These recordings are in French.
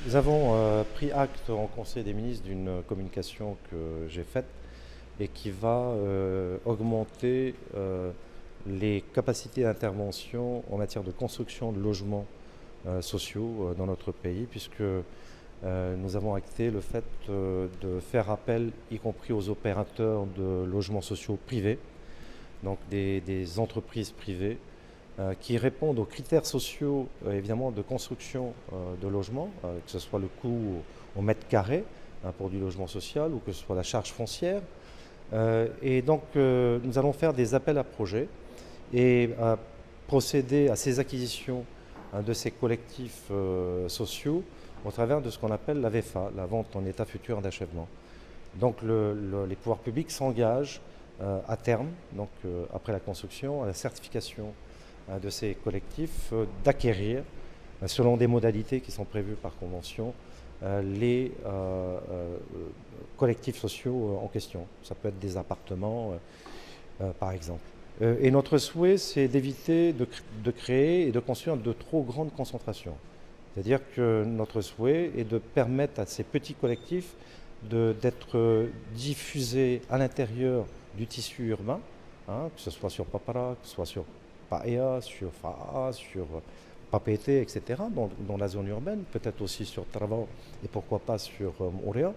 Nous avons pris acte en Conseil des ministres d'une communication que j'ai faite et qui va augmenter les capacités d'intervention en matière de construction de logements sociaux dans notre pays, puisque nous avons acté le fait de faire appel, y compris aux opérateurs de logements sociaux privés, donc des entreprises privées, qui répondent aux critères sociaux évidemment de construction de logements, que ce soit le coût au mètre carré pour du logement social ou que ce soit la charge foncière. Et donc nous allons faire des appels à projets et procéder à ces acquisitions de ces collectifs sociaux au travers de ce qu'on appelle la VFA, la vente en état futur d'achèvement. Donc les pouvoirs publics s'engagent à terme, donc après la construction, à la certification de ces collectifs, d'acquérir, selon des modalités qui sont prévues par convention, les collectifs sociaux en question. Ça peut être des appartements, par exemple. Et notre souhait, c'est d'éviter de créer et de construire de trop grandes concentrations. C'est-à-dire que notre souhait est de permettre à ces petits collectifs d'être diffusés à l'intérieur du tissu urbain, que ce soit sur Papara, que ce soit sur Paea, sur Fa'a, sur Papeete, etc., dans la zone urbaine, peut-être aussi sur Travao et pourquoi pas sur Morea,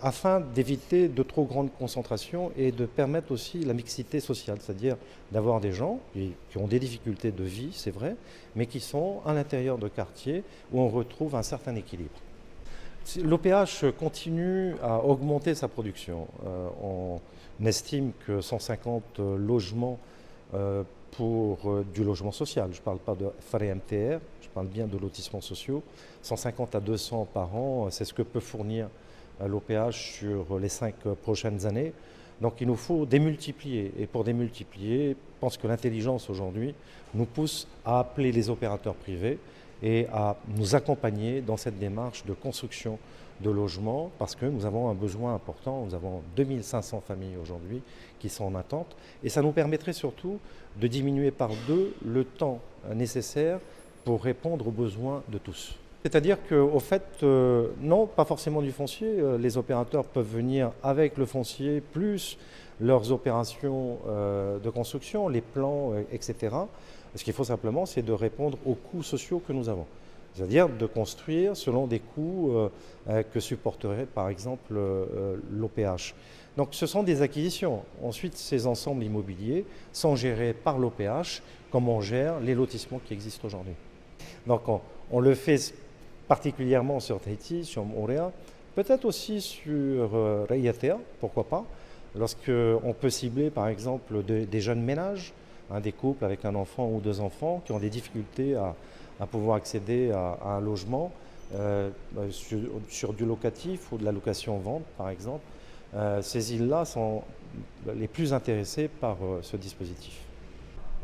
afin d'éviter de trop grandes concentrations et de permettre aussi la mixité sociale, c'est-à-dire d'avoir des gens qui ont des difficultés de vie, c'est vrai, mais qui sont à l'intérieur de quartiers où on retrouve un certain équilibre. L'OPH continue à augmenter sa production. On estime que 150 logements pour du logement social, je ne parle pas de frais MTR, je parle bien de lotissements sociaux, 150 à 200 par an, c'est ce que peut fournir l'OPH sur les 5 prochaines années. Donc il nous faut démultiplier, et pour démultiplier, je pense que l'intelligence aujourd'hui nous pousse à appeler les opérateurs privés et à nous accompagner dans cette démarche de construction de logements, parce que nous avons un besoin important. Nous avons 2500 familles aujourd'hui qui sont en attente, et ça nous permettrait surtout de diminuer par 2 le temps nécessaire pour répondre aux besoins de tous. C'est-à-dire qu'au fait, non, pas forcément du foncier. Les opérateurs peuvent venir avec le foncier, plus leurs opérations de construction, les plans, etc. Ce qu'il faut simplement, c'est de répondre aux coûts sociaux que nous avons. C'est-à-dire de construire selon des coûts que supporterait par exemple l'OPH. Donc ce sont des acquisitions. Ensuite, ces ensembles immobiliers sont gérés par l'OPH comme on gère les lotissements qui existent aujourd'hui. Donc on le fait particulièrement sur Tahiti, sur Moorea, peut-être aussi sur Raiatea, pourquoi pas, lorsqu'on peut cibler par exemple des jeunes ménages, des couples avec un enfant ou 2 enfants qui ont des difficultés à pouvoir accéder à un logement sur du locatif ou de la location-vente par exemple. Ces îles-là sont les plus intéressées par ce dispositif.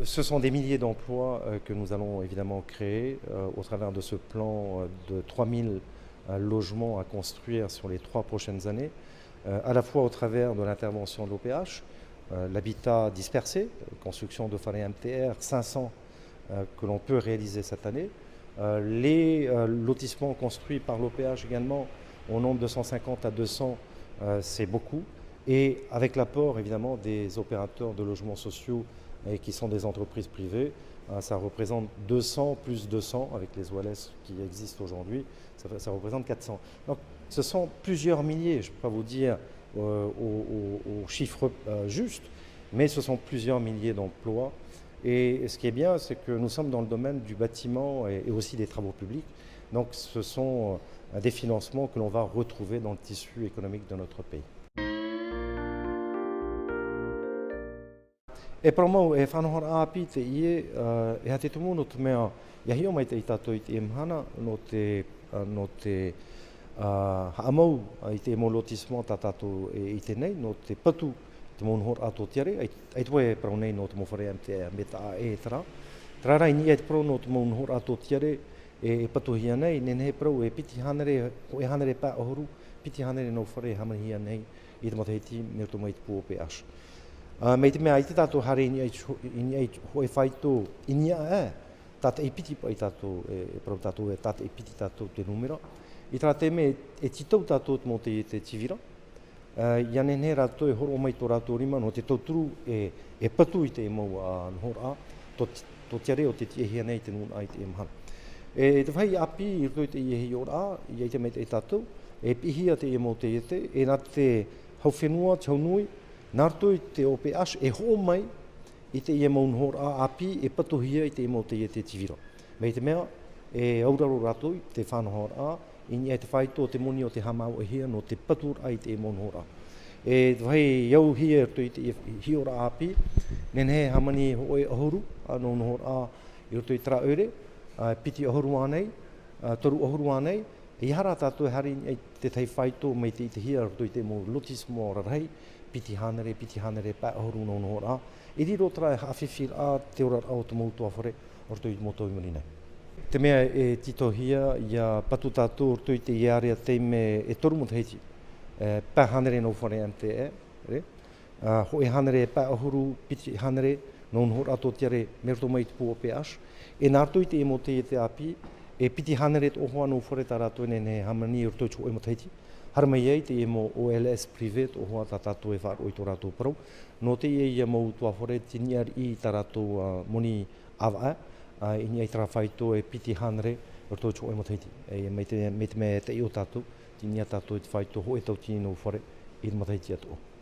Ce sont des milliers d'emplois que nous allons évidemment créer au travers de ce plan de 3000 logements à construire sur les 3 prochaines années, à la fois au travers de l'intervention de l'OPH, l'habitat dispersé, construction de Fare MTR, 500 que l'on peut réaliser cette année, les lotissements construits par l'OPH également au nombre de 150 à 200, c'est beaucoup, et avec l'apport évidemment des opérateurs de logements sociaux et qui sont des entreprises privées, ça représente 200 plus 200 avec les OLS qui existent aujourd'hui, ça représente 400. Donc ce sont plusieurs milliers, je ne peux pas vous dire au chiffre juste, mais ce sont plusieurs milliers d'emplois. Et ce qui est bien, c'est que nous sommes dans le domaine du bâtiment et aussi des travaux publics. Donc ce sont des financements que l'on va retrouver dans le tissu économique de notre pays. E paromau e whanohora api te ie, e ha te tumu no te mea, ia hio mai te i tātou i te imhana no te haamau i te mo lotismo tā tātou i te nei, no te patu te monhor ato tiare, ai tue e parau nei no te mowhare te me ta e tara. Trarai ni e te parau no te monhor ato tiare e patu hia nei, nene he parau e piti hanere, e hanere pā ohuru, piti hanere no whare hamahia nei i te matahiti me o te mai te pō pe ashu. Mei te mea i te tātou hare ini ai hoi whaito inia tata e piti pa i tātou e pro tātou e tata e piti tātou te numera. I tā te me e titau tātou mō te tivira. Ia nene rātou e horo mai tō rātou rima no te tauturu e patu i te mau a nhora tō tiare o te tiehia nei te nuna ai te mahara. E te whai api i rutoi te iehi ora i te mei te tātou, e pihia te mo te iete, e nā te hauwhenua, te haunui, nā rutoi te ope ash e ho mai i te ie mau nhora api e patuhia i te mo te iete tivira. Mei te mea, e auraro rātou te whanahora i ni e te whaito te moni o te hamau e hia no te patur ai te mo nhora. E te whai iau hia rutoi te hiora api, nenhe hamani hoi ahoru, anō nhora i rutoi tra ere, piti ahoru anei, toru ahoru anei, i hara tātou hari te tei whaito mai te hia rutoi te mo lotis mo rarhei, piti hanere, pā ahoru no nhora. I riro tra e hawhiwhir a te ora au te moutua whare, o rutoi mo tau mani nei. Te mea e tito hia, ia patu tātou rutoi te iarea te me e toru mo te heiti. Pā hanere no whare ante e, hoi hanere pā ahoru, piti hanere, no nhora ato tiare me roto mai te pō pe ash. E nārtoi te e mo te api, e piti hanere te ohoa no whare tā rātou ne hamani i rutoi tō e mo te heiti. Haramai ei te e mo OLS privet ohoa tā tātou e whāro i tō rātou parau. No te e ia mau tua whare tini ar i tā rātou moni awa i ni ai tara whaito e piti hanere o rutoi tō e mo te heiti. E mei te me te i o tātou, tini a tātou e te whaito ho e tau tini no whare i mo te heiti ato.